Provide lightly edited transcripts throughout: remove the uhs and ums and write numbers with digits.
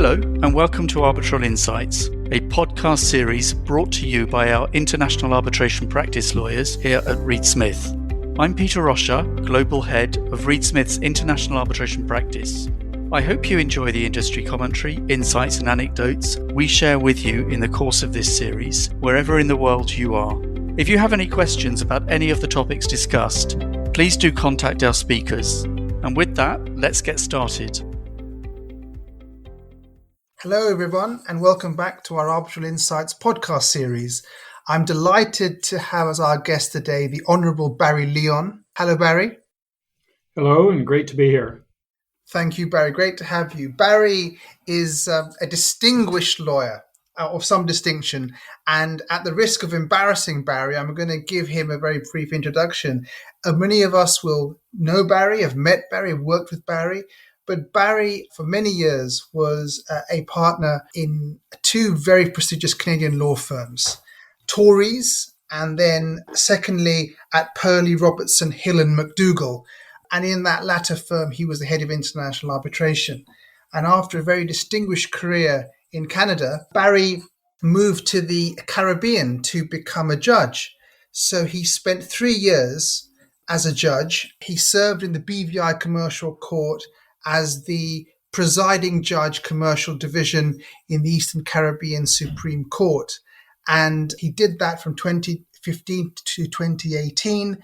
Hello, and welcome to Arbitral Insights, a podcast series brought to you by our international arbitration practice lawyers here at Reed Smith. I'm Peter Roscher, Global Head of Reed Smith's International Arbitration Practice. I hope you enjoy the industry commentary, insights and anecdotes we share with you in the course of this series, wherever in the world you are. If you have any questions about any of the topics discussed, please do contact our speakers. And with that, let's get started. Hello, everyone, and welcome back to our Arbitral Insights podcast series. I'm delighted to have as our guest today the Honourable Barry Leon. Hello, Barry. Hello, and great to be here. Thank you, Barry. Great to have you. Barry is a distinguished lawyer of some distinction, and at the risk of embarrassing Barry, I'm going to give him a very brief introduction. Many of us will know Barry, have met Barry, have worked with Barry. But Barry, for many years, was a partner in two very prestigious Canadian law firms, Tories, and then secondly at Purley, Robertson, Hill and McDougall. And in that latter firm, he was the head of international arbitration. And after a very distinguished career in Canada, Barry moved to the Caribbean to become a judge. So he spent 3 years as a judge. He served in the BVI Commercial Court as the presiding judge commercial division in the Eastern Caribbean Supreme Court. And he did that from 2015 to 2018,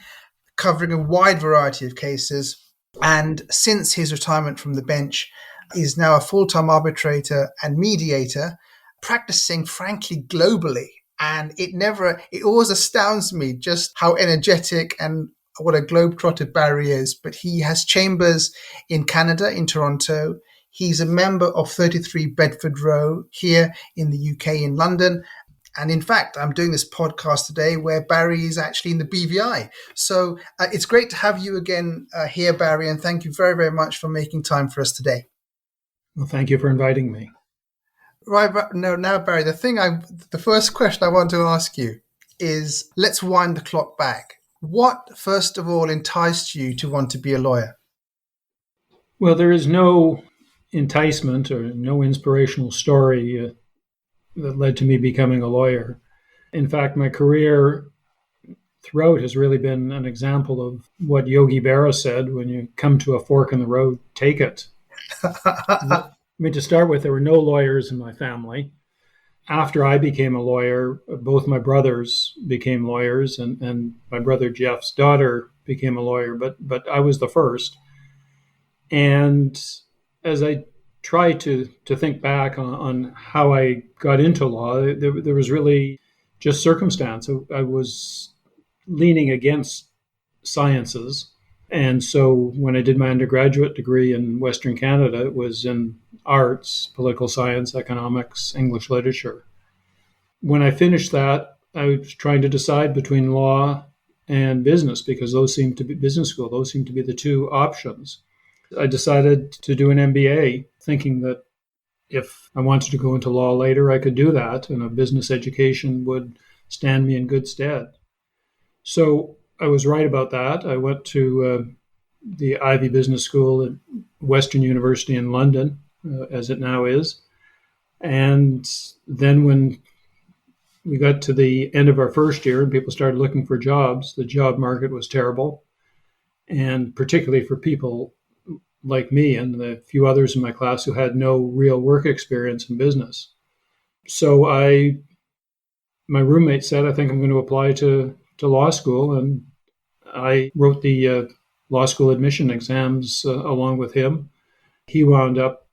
covering a wide variety of cases. And since his retirement from the bench, is now a full-time arbitrator and mediator, practicing, frankly, globally. And it always astounds me just how energetic and what a globetrotter Barry is, but he has chambers in Canada, in Toronto. He's a member of 33 Bedford Row here in the UK in London. And in fact, I'm doing this podcast today where Barry is actually in the BVI. So it's great to have you again here, Barry, and thank you very, very much for making time for us today. Well, thank you for inviting me. Right, now, Barry, the first question I want to ask you is, let's wind the clock back. What, first of all, enticed you to want to be a lawyer? Well, there is no enticement or no inspirational story that led to me becoming a lawyer. In fact, my career throughout has really been an example of what Yogi Berra said: when you come to a fork in the road, take it. I mean, to start with, there were no lawyers in my family. After I became a lawyer, both my brothers became lawyers, and my brother Jeff's daughter became a lawyer, but I was the first. And as I try to think back on how I got into law, there was really just circumstance. I was leaning against sciences. And so when I did my undergraduate degree in Western Canada, it was in arts, political science, economics, English literature. When I finished that, I was trying to decide between law and business, because business school, those seemed to be the two options. I decided to do an MBA, thinking that if I wanted to go into law later, I could do that, and a business education would stand me in good stead. So I was right about that. I went to the Ivy Business School at Western University in London, as it now is. And then when we got to the end of our first year and people started looking for jobs, the job market was terrible. And particularly for people like me and the few others in my class who had no real work experience in business. So my roommate said, I think I'm going to apply to law school. And I wrote the law school admission exams along with him. He wound up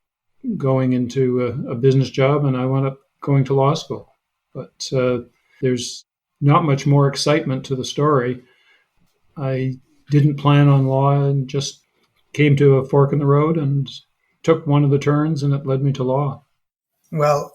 going into a business job, and I wound up going to law school. But there's not much more excitement to the story. I didn't plan on law and just came to a fork in the road and took one of the turns, and it led me to law. Well,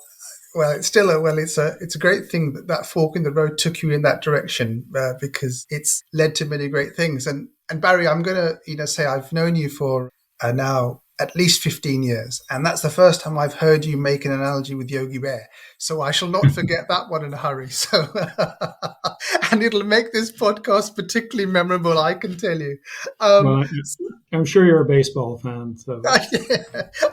it's a great thing that fork in the road took you in that direction, because it's led to many great things. And Barry, I'm going to say I've known you for now at least 15 years, and that's the first time I've heard you make an analogy with Yogi Bear. So I shall not forget that one in a hurry. So, and it'll make this podcast particularly memorable, I can tell you. I'm sure you're a baseball fan. So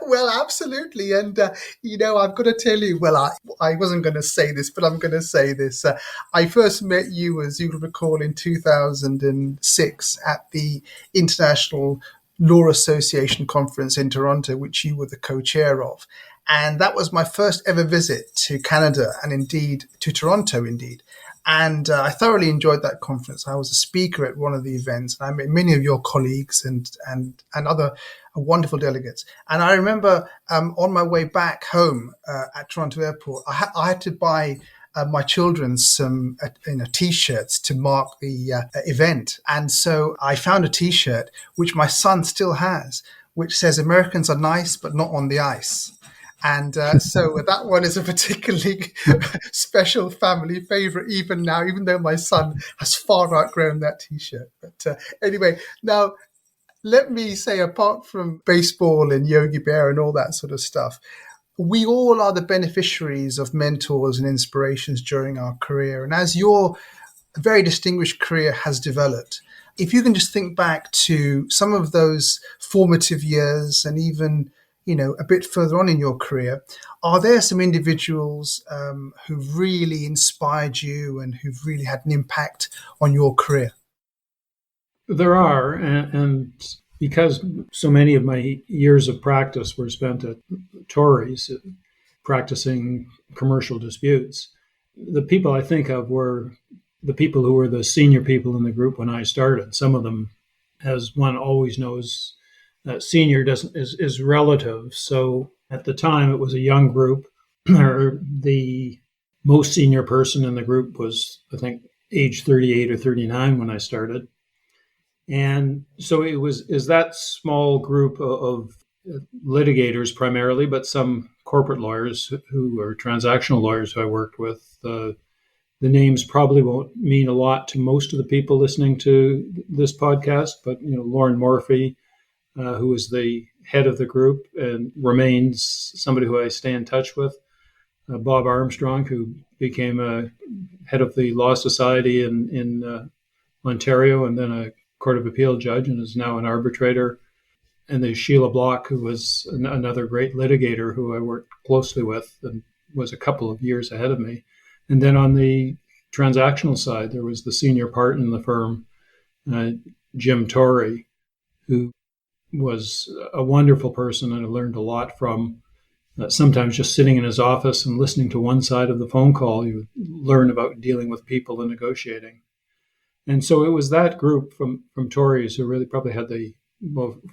Well, absolutely. And, I've got to tell you, well, I wasn't going to say this, but I'm going to say this. I first met you, as you'll recall, in 2006 at the International Law Association conference in Toronto, which you were the co-chair of. And that was my first ever visit to Canada and indeed to Toronto, indeed. And I thoroughly enjoyed that conference. I was a speaker at one of the events, and I met many of your colleagues and other wonderful delegates. And I remember on my way back home at Toronto Airport, I had to buy my children some T-shirts to mark the event. And so I found a T-shirt, which my son still has, which says, "Americans are nice, but not on the ice." And so that one is a particularly special family favorite even now, even though my son has far outgrown that T-shirt. But anyway, now let me say, apart from baseball and Yogi Bear and all that sort of stuff, we all are the beneficiaries of mentors and inspirations during our career. And as your very distinguished career has developed, if you can just think back to some of those formative years and even a bit further on in your career, are there some individuals who've really inspired you and who've really had an impact on your career? there are, and because so many of my years of practice were spent at Tories practicing commercial disputes, the people I think of were the people who were the senior people in the group when I started. Some of them, as one always knows, senior is relative. So at the time, it was a young group. The most senior person in the group was, I think, age 38 or 39 when I started. And so is that small group of litigators primarily, but some corporate lawyers who are transactional lawyers who I worked with. The names probably won't mean a lot to most of the people listening to this podcast, but Lauren Morphy, who is the head of the group and remains somebody who I stay in touch with. Bob Armstrong, who became a head of the Law Society in Ontario and then a Court of Appeal judge and is now an arbitrator. And there's Sheila Block, who was another great litigator who I worked closely with and was a couple of years ahead of me. And then on the transactional side, there was the senior partner in the firm, Jim Torrey, who was a wonderful person and I learned a lot from. Sometimes just sitting in his office and listening to one side of the phone call, you learn about dealing with people and negotiating. And so it was that group from Tories who really probably had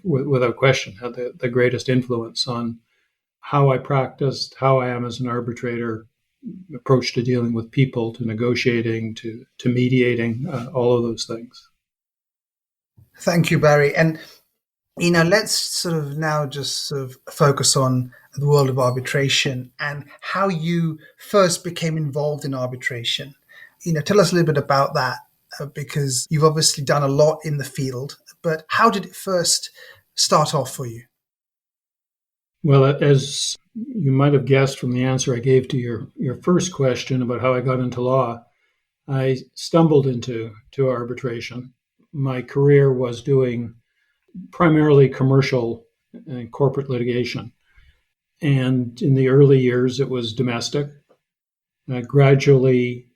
without question, had the greatest influence on how I practiced, how I am as an arbitrator, approach to dealing with people, to negotiating, to mediating, all of those things. Thank you, Barry. And let's sort of now just sort of focus on the world of arbitration and how you first became involved in arbitration. Tell us a little bit about that, because you've obviously done a lot in the field, but how did it first start off for you? Well, as you might have guessed from the answer I gave to your first question about how I got into law, I stumbled into arbitration. My career was doing primarily commercial and corporate litigation. And in the early years, it was domestic. Gradually,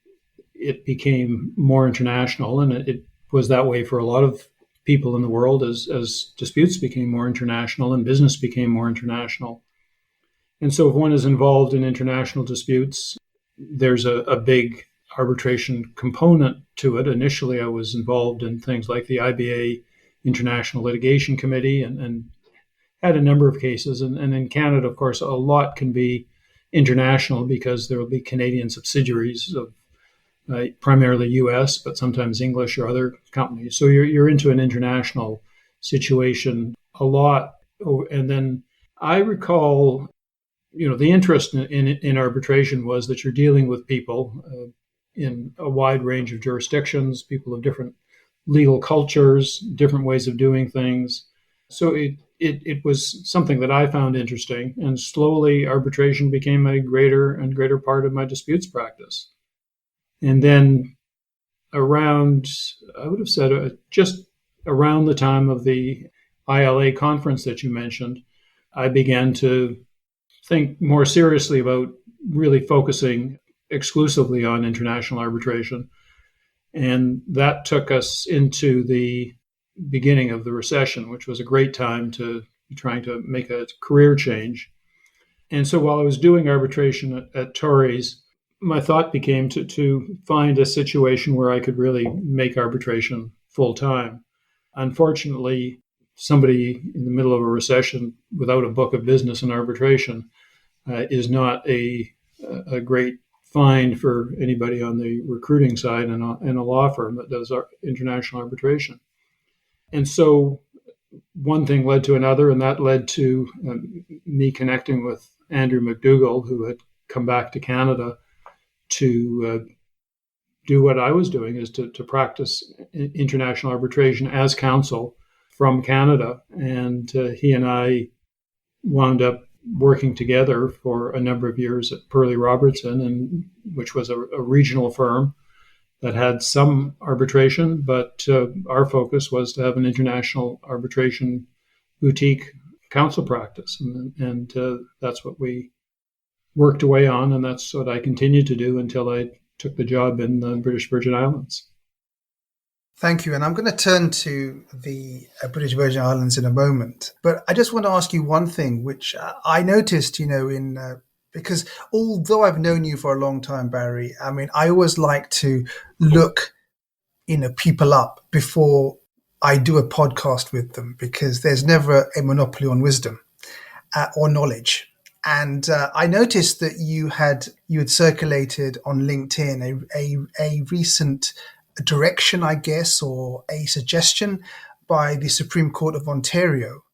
it became more international, and it was that way for a lot of people in the world as disputes became more international and business became more international. And so if one is involved in international disputes, there's a big arbitration component to it. Initially, I was involved in things like the IBA International Litigation Committee and had a number of cases. And in Canada, of course, a lot can be international because there will be Canadian subsidiaries of primarily US, but sometimes English or other companies. So you're into an international situation a lot. And then I recall, the interest in arbitration was that you're dealing with people in a wide range of jurisdictions, people of different legal cultures, different ways of doing things. So it was something that I found interesting, and slowly arbitration became a greater and greater part of my disputes practice. And then around, I would have said just around the time of the ILA conference that you mentioned, I began to think more seriously about really focusing exclusively on international arbitration. And that took us into the beginning of the recession, which was a great time to be trying to make a career change. And so while I was doing arbitration at Torrey's, my thought became to find a situation where I could really make arbitration full time. Unfortunately, somebody in the middle of a recession without a book of business in arbitration is not a great find for anybody on the recruiting side in a law firm that does international arbitration. And so one thing led to another, and that led to me connecting with Andrew McDougall, who had come back to Canada to do what I was doing, is to practice international arbitration as counsel from Canada. And he and I wound up working together for a number of years at Purley Robertson, and which was a regional firm that had some arbitration, but our focus was to have an international arbitration boutique counsel practice. And that's what we worked away on, and that's what I continued to do until I took the job in the British Virgin Islands. Thank you. And I'm going to turn to the British Virgin Islands in a moment. But I just want to ask you one thing, which I noticed, because although I've known you for a long time, Barry, I mean, I always like to look, people up before I do a podcast with them, because there's never a monopoly on wisdom or knowledge. And I noticed that you had circulated on LinkedIn a recent direction, I guess, or a suggestion by the Supreme Court of Ontario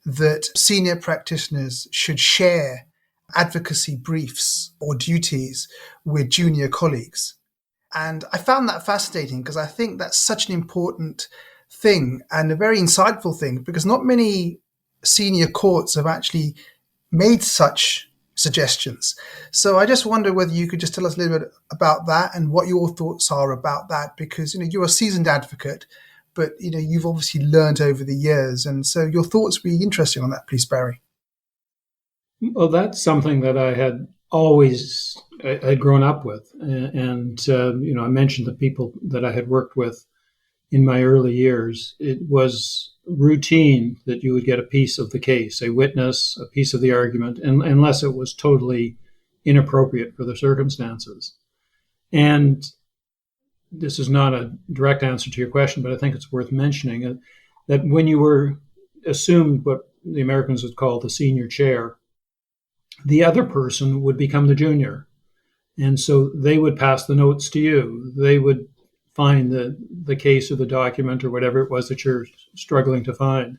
that senior practitioners should share advocacy briefs or duties with junior colleagues. And I found that fascinating, because I think that's such an important thing and a very insightful thing, because not many senior courts have actually made such suggestions. So I just wonder whether you could just tell us a little bit about that and what your thoughts are about that, because you're a seasoned advocate, but you've obviously learned over the years, and so your thoughts would be interesting on that, please, Barry. Well, that's something that I had always I'd grown up with, and I mentioned the people that I had worked with in my early years. It was routine that you would get a piece of the case, a witness, a piece of the argument, unless it was totally inappropriate for the circumstances. And this is not a direct answer to your question, but I think it's worth mentioning that when you were assumed what the Americans would call the senior chair, the other person would become the junior. And so they would pass the notes to you. They would find the case or the document or whatever it was that you're struggling to find.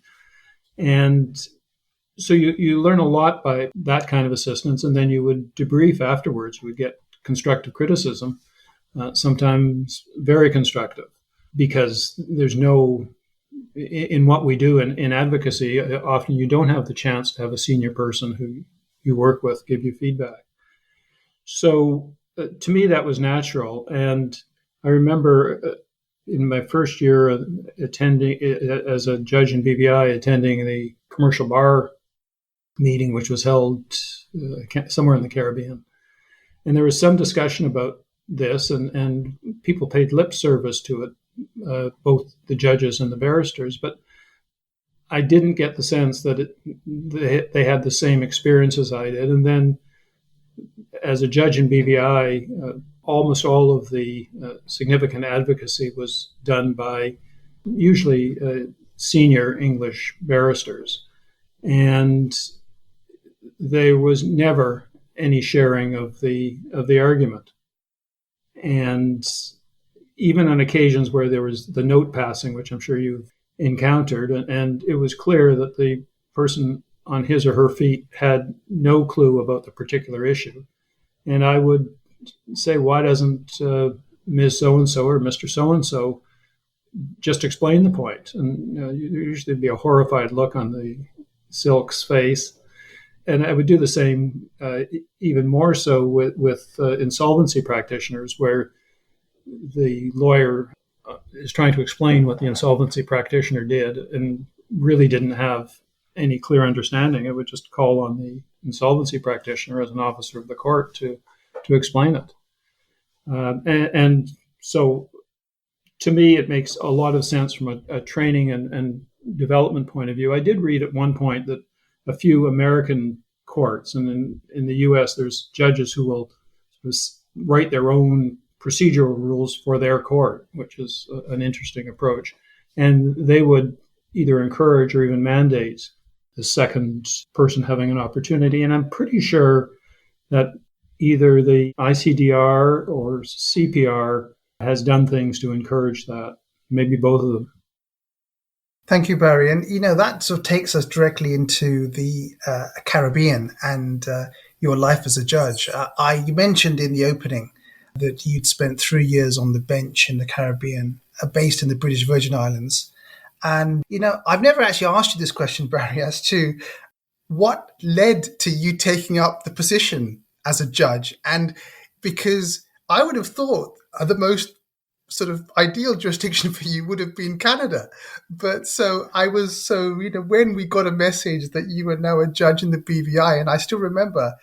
And so you learn a lot by that kind of assistance, and then you would debrief afterwards. You would get constructive criticism, sometimes very constructive, because there's no, in what we do in advocacy, often you don't have the chance to have a senior person who you work with give you feedback. So to me, that was natural. And I remember in my first year attending as a judge in BVI, attending the commercial bar meeting, which was held somewhere in the Caribbean. And there was some discussion about this, and people paid lip service to it, both the judges and the barristers. But I didn't get the sense that they had the same experience as I did. And then as a judge in BVI, almost all of the significant advocacy was done by usually senior English barristers. And there was never any sharing of the argument. And even on occasions where there was the note passing, which I'm sure you've encountered, and it was clear that the person on his or her feet had no clue about the particular issue. And I would say, why doesn't Ms. So-and-so or Mr. So-and-so just explain the point? And usually there'd be a horrified look on the Silk's face. And I would do the same, even more so with insolvency practitioners, where the lawyer is trying to explain what the insolvency practitioner did. And really didn't have any clear understanding, it would just call on the insolvency practitioner as an officer of the court to explain it. And so to me, it makes a lot of sense from a training and development point of view. I did read at one point that a few American courts, and in the U.S., there's judges who will write their own procedural rules for their court, which is an interesting approach. And they would either encourage or even mandate the second person having an opportunity. And I'm pretty sure that either the ICDR or CPR has done things to encourage that, maybe both of them. Thank you, Barry. And, that sort of takes us directly into the Caribbean and your life as a judge. You mentioned in the opening that you'd spent 3 years on the bench in the Caribbean, based in the British Virgin Islands. And, I've never actually asked you this question, Barry, as to what led to you taking up the position as a judge. And because I would have thought the most sort of ideal jurisdiction for you would have been Canada. But when we got a message that you were now a judge in the BVI, and I still remember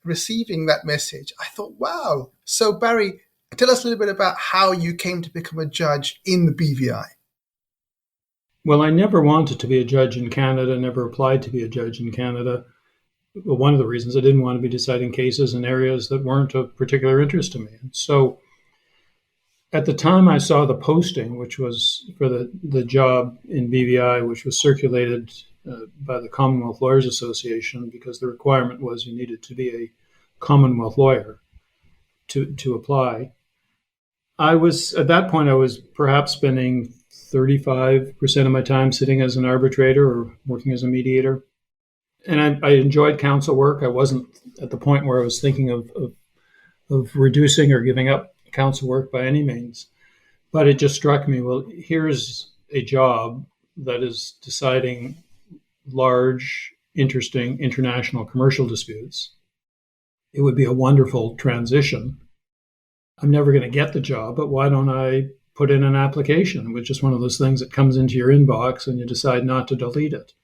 receiving that message, I thought, wow. So Barry, tell us a little bit about how you came to become a judge in the BVI. Well, I never wanted to be a judge in Canada, never applied to be a judge in Canada. Well, one of the reasons I didn't want to be deciding cases in areas that weren't of particular interest to me. And so at the time I saw the posting, which was for the job in BVI, which was circulated by the Commonwealth Lawyers Association, because the requirement was you needed to be a Commonwealth lawyer to apply. At that point, I was perhaps spending 35% of my time sitting as an arbitrator or working as a mediator. And I enjoyed counsel work. I wasn't at the point where I was thinking of reducing or giving up counsel work by any means. But it just struck me, well, here's a job that is deciding large, interesting international commercial disputes. It would be a wonderful transition. I'm never going to get the job, but why don't I put in an application, which is one of those things that comes into your inbox and you decide not to delete it.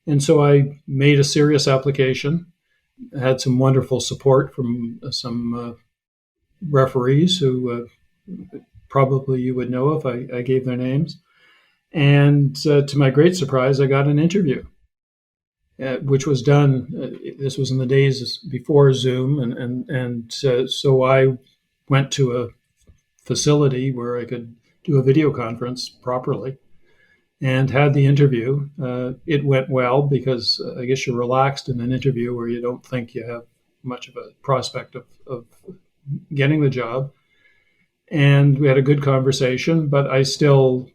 And so I made a serious application, had some wonderful support from some referees who probably you would know if I gave their names. And to my great surprise, I got an interview, which was done. This was in the days before Zoom. And so I went to a facility where I could do a video conference properly and had the interview. It went well because I guess you're relaxed in an interview where you don't think you have much of a prospect of getting the job. And we had a good conversation, but I still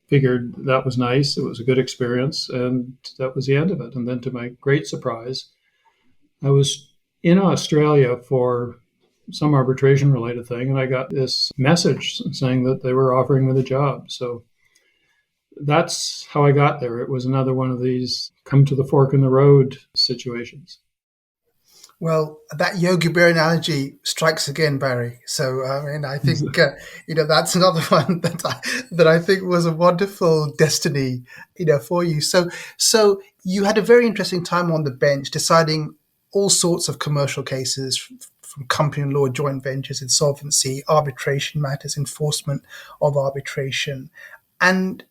figured that was nice. It was a good experience, and that was the end of it. And then to my great surprise, I was in Australia for some arbitration-related thing, and I got this message saying that they were offering me the job. So that's how I got there. It was another one of these come to the fork in the road situations. Well, that Yogi Bear analogy strikes again, Barry. So, I think, that's another one that I think was a wonderful destiny, for you. So you had a very interesting time on the bench deciding all sorts of commercial cases from company law, joint ventures, insolvency, arbitration matters, enforcement of arbitration. And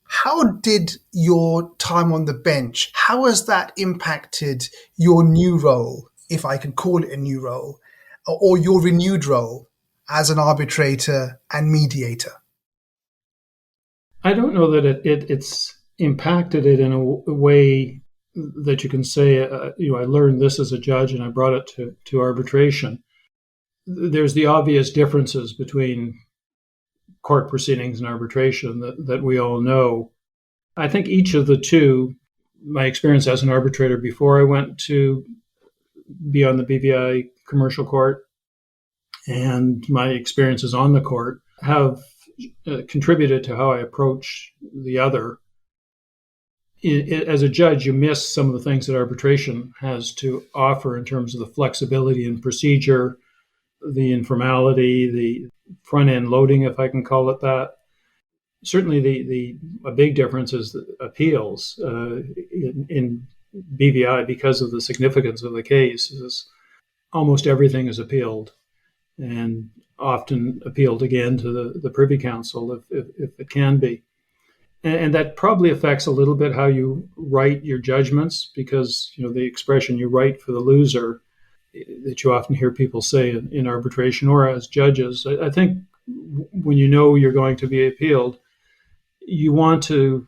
how did your time on the bench, how has that impacted your new role, if I can call it a new role, or your renewed role as an arbitrator and mediator? I don't know that it's impacted it in a way that you can say, I learned this as a judge and I brought it to arbitration. There's the obvious differences between court proceedings and arbitration that we all know. I think each of the two, my experience as an arbitrator before I went to be on the BVI commercial court and my experiences on the court have contributed to how I approach the other. As a judge, you miss some of the things that arbitration has to offer in terms of the flexibility in procedure, the informality, the front-end loading, if I can call it that. certainly a big difference is the appeals in BVI because of the significance of the case. Is almost everything is appealed, and often appealed again to the Privy Council if it can be. And that probably affects a little bit how you write your judgments, because the expression "you write for the loser" that you often hear people say in arbitration or as judges. I think when you're going to be appealed, you want to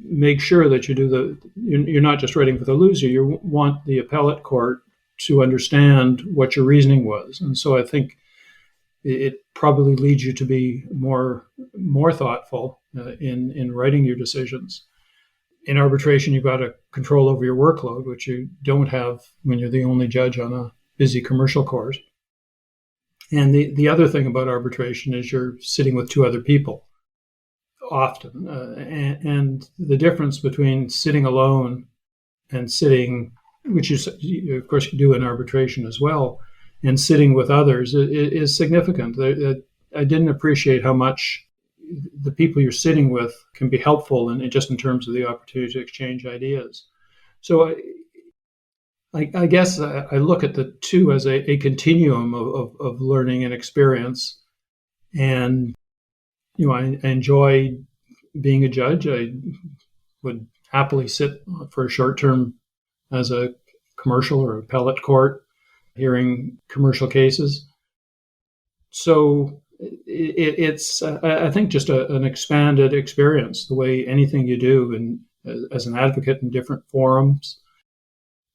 make sure that you're not just writing for the loser. You want the appellate court to understand what your reasoning was. And so I think it probably leads you to be more thoughtful in writing your decisions. In arbitration, you've got a control over your workload, which you don't have when you're the only judge on a busy commercial court. And the other thing about arbitration is you're sitting with two other people often. And the difference between sitting alone and sitting, which is, of course, you do in arbitration as well, and sitting with others is significant. I didn't appreciate how much the people you're sitting with can be helpful in terms of the opportunity to exchange ideas. So I guess I look at the two as a continuum of learning and experience. And, I enjoy being a judge. I would happily sit for a short term as a commercial or appellate court hearing commercial cases. So it's I think, just an expanded experience, the way anything you do as an advocate in different forums.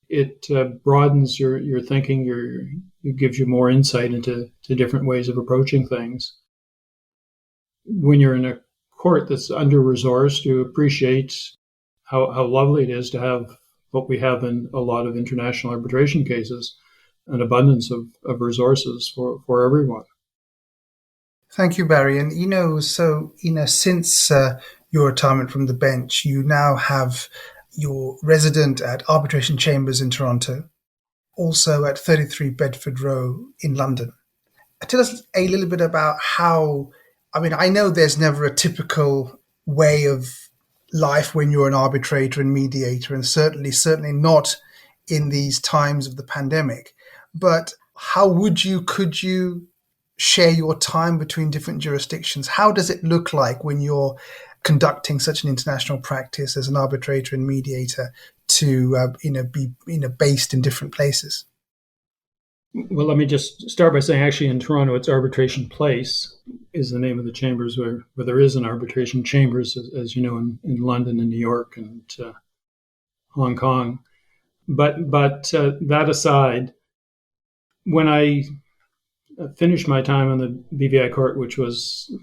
It broadens your thinking. It gives you more insight into different ways of approaching things. When you're in a court that's under-resourced, you appreciate how lovely it is to have what we have in a lot of international arbitration cases, an abundance of resources for everyone. Thank you, Barry. And, since your retirement from the bench, you now have your resident at Arbitration Chambers in Toronto, also at 33 Bedford Row in London. Tell us a little bit about how, I know there's never a typical way of life when you're an arbitrator and mediator, and certainly not in these times of the pandemic. But how could you share your time between different jurisdictions? How does it look like when you're conducting such an international practice as an arbitrator and mediator to be based in different places? Well, let me just start by saying, actually, in Toronto, it's Arbitration Place is the name of the chambers where there is an arbitration chambers, as you know, in London and New York and Hong Kong. But that aside, when I finished my time on the BVI court, which was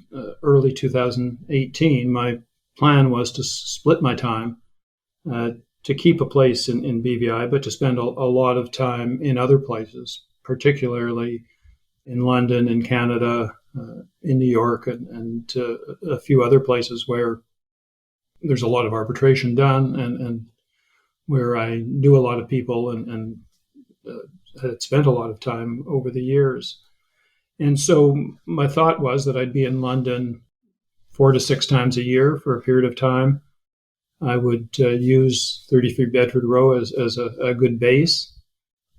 early 2018, my plan was to split my time, to keep a place in BVI, but to spend a lot of time in other places, particularly in London, in Canada, in New York, and a few other places where there's a lot of arbitration done and where I knew a lot of people and had spent a lot of time over the years. And so my thought was that I'd be in London 4 to 6 times a year for a period of time. I would use 33 Bedford Row as a good base.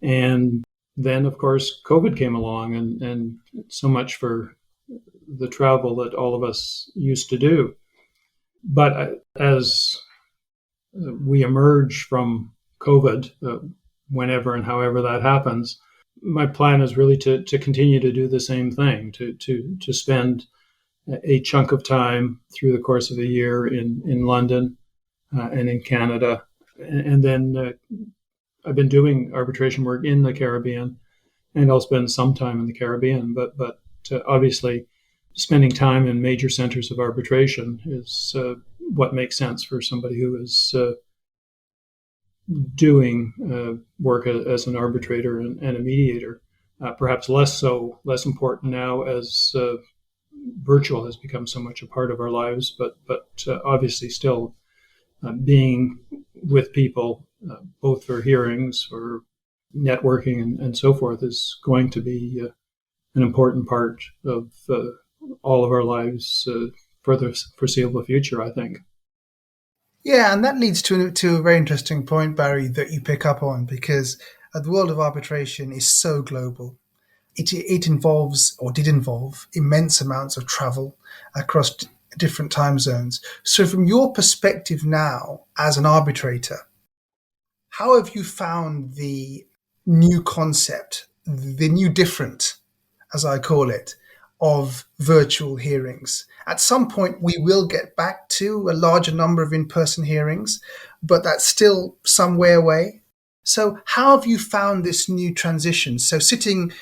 And then, of course, COVID came along, and so much for the travel that all of us used to do. But as we emerge from COVID, whenever and however that happens, my plan is really to continue to do the same thing, to spend a chunk of time through the course of a year in London and in Canada. And then I've been doing arbitration work in the Caribbean, and I'll spend some time in the Caribbean. But obviously, spending time in major centers of arbitration is what makes sense for somebody who is doing work as an arbitrator and a mediator. Perhaps less important now as virtual has become so much a part of our lives, but obviously still being with people, both for hearings or networking and so forth, is going to be an important part of all of our lives for the foreseeable future, I think. Yeah, and that leads to a very interesting point, Barry, that you pick up on, because the world of arbitration is so global. It involves, or did involve, immense amounts of travel across different time zones. So from your perspective now as an arbitrator, how have you found the new concept, the new different, as I call it, of virtual hearings? At some point, we will get back to a larger number of in-person hearings, but that's still some way away. So how have you found this new transition? So sitting,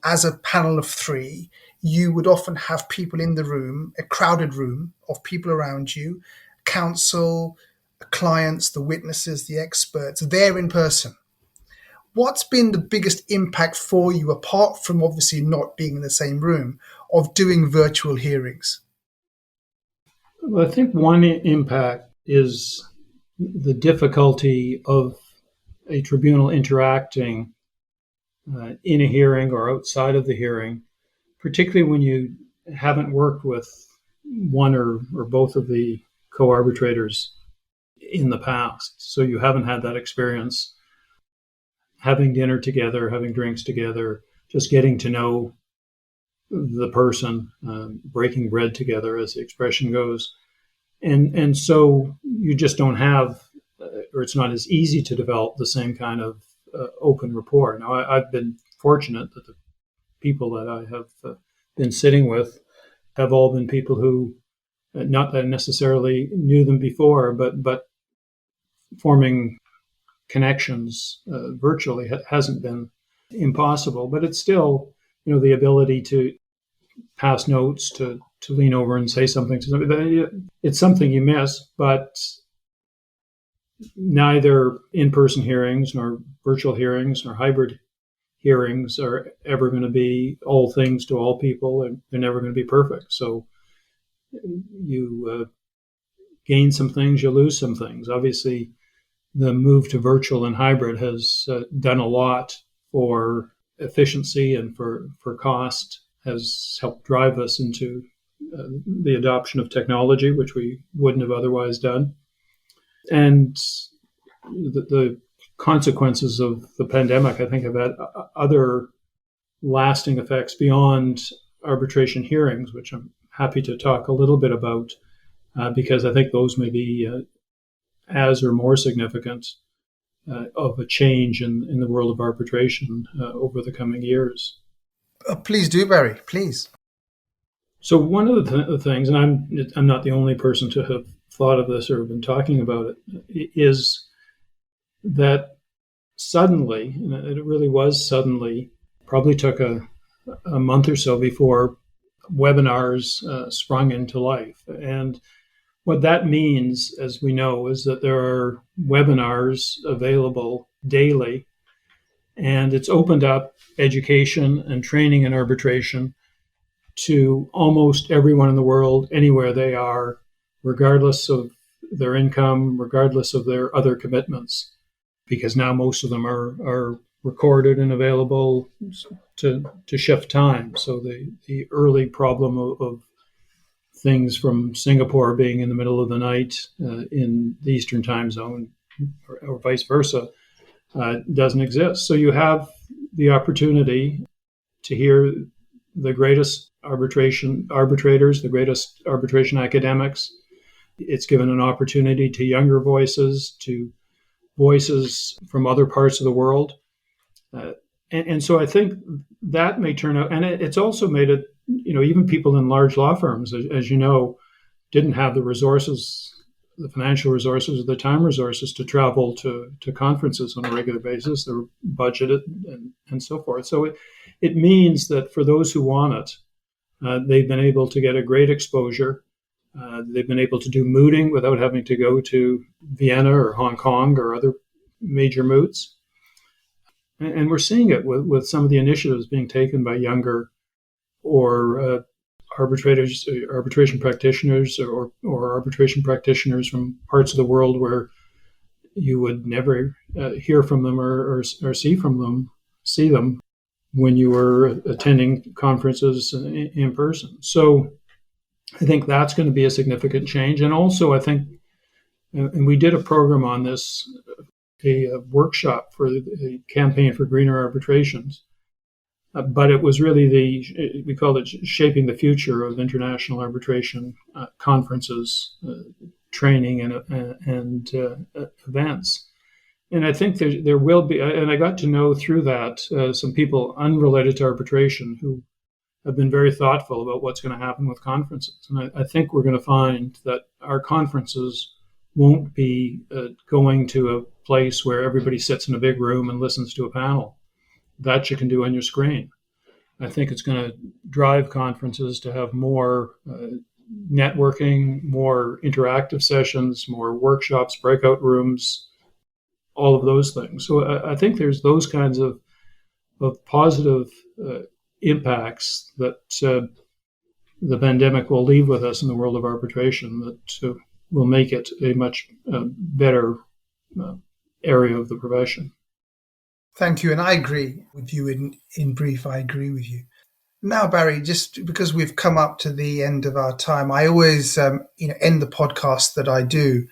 as a panel of three, you would often have people in the room, a crowded room of people around you, counsel, clients, the witnesses, the experts, there in person. What's been the biggest impact for you, apart from obviously not being in the same room, of doing virtual hearings? Well, I think one impact is the difficulty of a tribunal interacting in a hearing or outside of the hearing, particularly when you haven't worked with one or both of the co-arbitrators in the past. So you haven't had that experience having dinner together, having drinks together, just getting to know the person, breaking bread together, as the expression goes. And so you just don't have, or it's not as easy to develop the same kind of open rapport. Now, I've been fortunate that the people that I have been sitting with have all been people who, not that I necessarily knew them before, but forming connections virtually hasn't been impossible. But it's still, the ability to pass notes, to lean over and say something to somebody. It's something you miss, but neither in-person hearings nor virtual hearings nor hybrid hearings are ever going to be all things to all people, and they're never going to be perfect. So you gain some things, you lose some things. Obviously, the move to virtual and hybrid has done a lot for efficiency and for cost, has helped drive us into the adoption of technology, which we wouldn't have otherwise done. And the consequences of the pandemic, I think, have had other lasting effects beyond arbitration hearings, which I'm happy to talk a little bit about, because I think those may be as or more significant of a change in the world of arbitration over the coming years. Please do, Barry, please. So one of the things, and I'm not the only person to have thought of this or been talking about it, is that suddenly, and it really was suddenly, probably took a month or so before webinars sprung into life. And what that means, as we know, is that there are webinars available daily, and it's opened up education and training in arbitration to almost everyone in the world, anywhere they are, regardless of their income, regardless of their other commitments, because now most of them are recorded and available to shift time. So the early problem of things from Singapore being in the middle of the night in the Eastern time zone or vice versa doesn't exist. So you have the opportunity to hear the greatest arbitrators, the greatest arbitration academics. It's given an opportunity to younger voices, to voices from other parts of the world. And so I think that may turn out, and it's also made it, even people in large law firms, as you know, didn't have the resources, the financial resources, or the time resources to travel to conferences on a regular basis. They were budgeted and so forth. So it means that for those who want it, they've been able to get a great exposure. They've been able to do mooting without having to go to Vienna or Hong Kong or other major moots. And we're seeing it with some of the initiatives being taken by younger or arbitration practitioners or arbitration practitioners from parts of the world where you would never hear from them or see them when you were attending conferences in person. So I think that's going to be a significant change. And also, I think, and we did a program on this, a workshop for the campaign for greener arbitrations. But it was really we called it shaping the future of international arbitration conferences, training, and events. And I think there will be, and I got to know through that some people unrelated to arbitration who have been very thoughtful about what's going to happen with conferences. And I think we're going to find that our conferences won't be going to a place where everybody sits in a big room and listens to a panel. That you can do on your screen. I think it's going to drive conferences to have more networking, more interactive sessions, more workshops, breakout rooms, all of those things. So I think there's those kinds of positive impacts that the pandemic will leave with us in the world of arbitration that will make it a much better area of the profession. Thank you. And I agree with you in brief. I agree with you. Now, Barry, just because we've come up to the end of our time, I always end the podcast that I do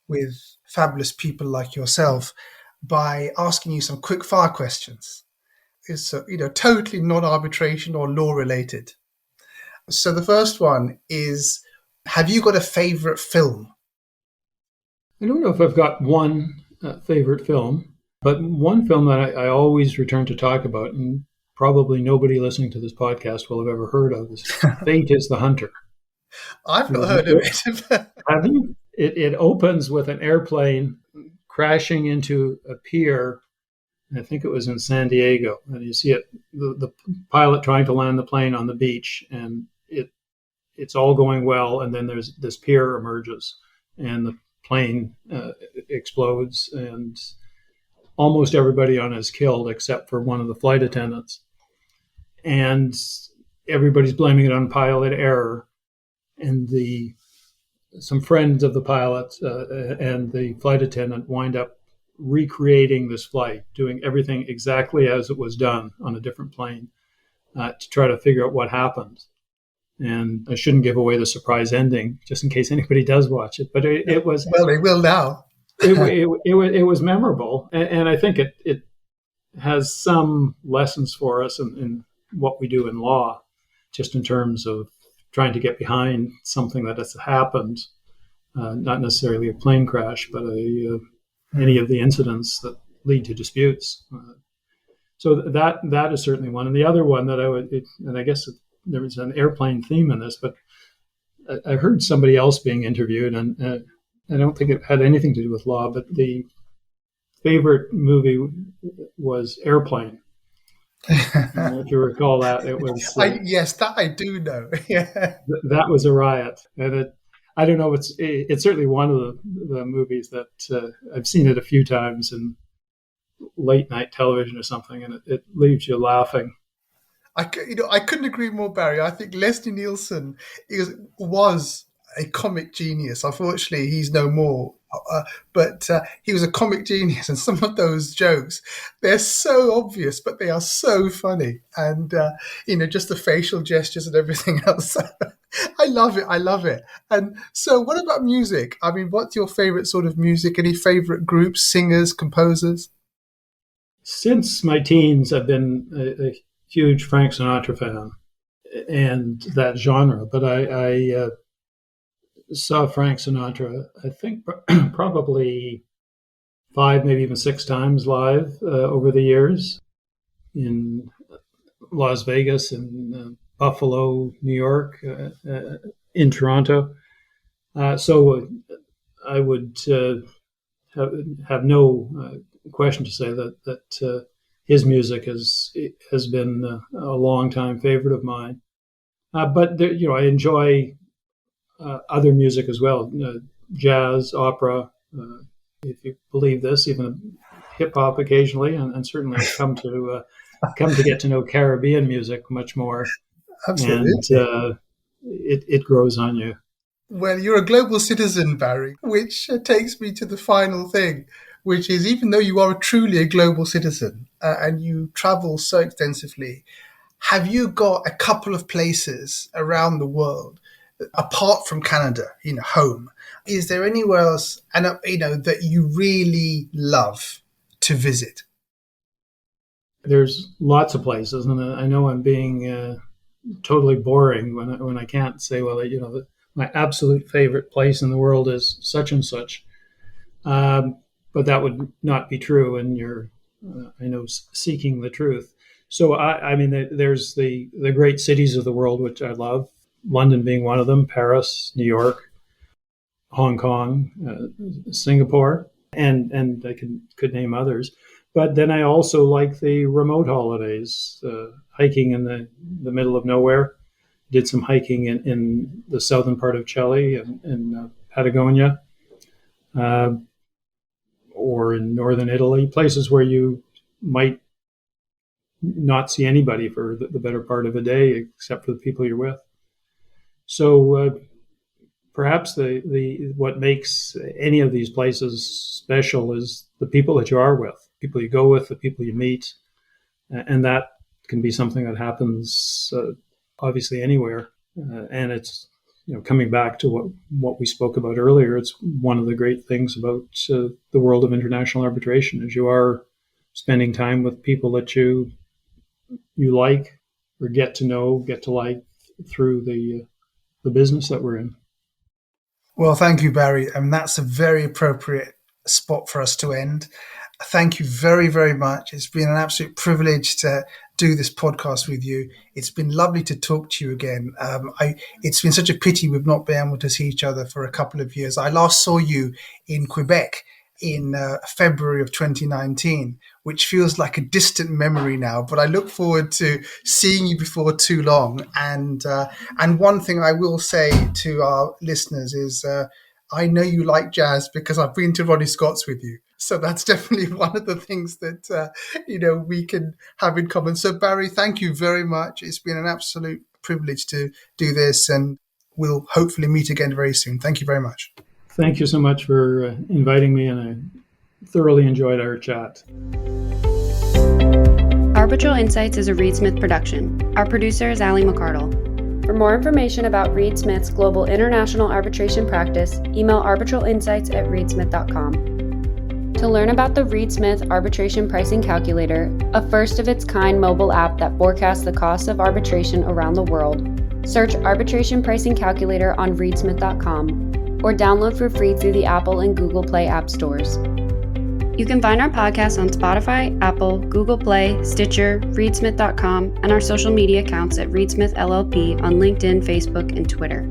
with fabulous people like yourself by asking you some quick fire questions. It's totally non-arbitration or law related. So the first one is, have you got a favorite film? I don't know if I've got one favorite film, but one film that I always return to talk about, and probably nobody listening to this podcast will have ever heard of, is Fate is the Hunter. I've not heard of it. Have you? It opens with an airplane crashing into a pier. I think it was in San Diego, and you see the pilot trying to land the plane on the beach, and it's all going well, and then there's this pier emerges, and the plane explodes, and almost everybody on it is killed except for one of the flight attendants, and everybody's blaming it on pilot error, and some friends of the pilot and the flight attendant wind up recreating this flight, doing everything exactly as it was done on a different plane to try to figure out what happened. And I shouldn't give away the surprise ending, just in case anybody does watch it. But it was... Well, they will now. it was memorable. And I think it has some lessons for us in what we do in law, just in terms of trying to get behind something that has happened, not necessarily a plane crash, but any of the incidents that lead to disputes. So that is certainly one. And the other one that and I guess there was an airplane theme in this, but I heard somebody else being interviewed, and I don't think it had anything to do with law, but the favorite movie was Airplane. If you recall that, it was... yes, that I do know. Yeah. That was a riot. And I don't know, it's certainly one of the movies that I've seen it a few times in late night television or something, and it leaves you laughing. I couldn't agree more, Barry. I think Leslie Nielsen was a comic genius. Unfortunately, he's no more. But he was a comic genius, and some of those jokes, they're so obvious, but they are so funny. And, just the facial gestures and everything else. I love it. And so what about music? I mean, what's your favorite sort of music? Any favorite groups, singers, composers? Since my teens, I've been a huge Frank Sinatra fan and that genre. But I saw Frank Sinatra, I think probably 5, maybe even 6 times live over the years in Las Vegas, in Buffalo, New York, in Toronto. So I would have no question to say that his music has been a long time favorite of mine. But I enjoy other music as well, jazz, opera, if you believe this, even hip hop occasionally, and certainly I've come to get to know Caribbean music much more. Absolutely. And it grows on you. Well, you're a global citizen, Barry, which takes me to the final thing, which is, even though you are truly a global citizen and you travel so extensively, have you got a couple of places around the world apart from Canada, home, is there anywhere else, and that you really love to visit? There's lots of places, and I know I'm being totally boring when I can't say, well, my absolute favorite place in the world is such and such. But that would not be true, and you're, I know, seeking the truth. So I mean, there's the great cities of the world which I love. London being one of them, Paris, New York, Hong Kong, Singapore, and I could name others. But then I also like the remote holidays, hiking in the middle of nowhere. Did some hiking in the southern part of Chile and in Patagonia, or in northern Italy, places where you might not see anybody for the better part of a day, except for the people you're with. So perhaps the what makes any of these places special is the people that you are with, people you go with, the people you meet, and that can be something that happens obviously anywhere. And it's coming back to what we spoke about earlier. It's one of the great things about the world of international arbitration is you are spending time with people that you like or get to know, get to like through the business that we're in. Well, thank you, Barry. I mean, that's a very appropriate spot for us to end. Thank you very, very much. It's been an absolute privilege to do this podcast with you. It's been lovely to talk to you again. It's been such a pity we've not been able to see each other for a couple of years. I last saw you in Quebec in February of 2019, which feels like a distant memory now, but I look forward to seeing you before too long. And one thing I will say to our listeners is I know you like jazz because I've been to Ronnie Scott's with you. So that's definitely one of the things that, we can have in common. So Barry, thank you very much. It's been an absolute privilege to do this, and we'll hopefully meet again very soon. Thank you very much. Thank you so much for inviting me, and I thoroughly enjoyed our chat. Arbitral Insights is a Reed Smith production. Our producer is Ali McCardle. For more information about Reed Smith's global international arbitration practice, email arbitralinsights@reedsmith.com. To learn about the Reed Smith Arbitration Pricing Calculator, a first-of-its-kind mobile app that forecasts the costs of arbitration around the world, search Arbitration Pricing Calculator on reedsmith.com or download for free through the Apple and Google Play app stores. You can find our podcast on Spotify, Apple, Google Play, Stitcher, reedsmith.com, and our social media accounts at Reed Smith LLP on LinkedIn, Facebook, and Twitter.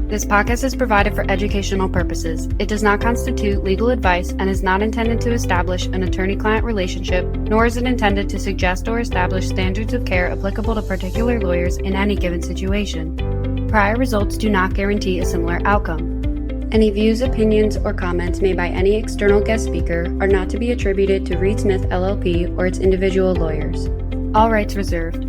This podcast is provided for educational purposes. It does not constitute legal advice and is not intended to establish an attorney-client relationship, nor is it intended to suggest or establish standards of care applicable to particular lawyers in any given situation. Prior results do not guarantee a similar outcome. Any views, opinions, or comments made by any external guest speaker are not to be attributed to Reed Smith LLP or its individual lawyers. All rights reserved.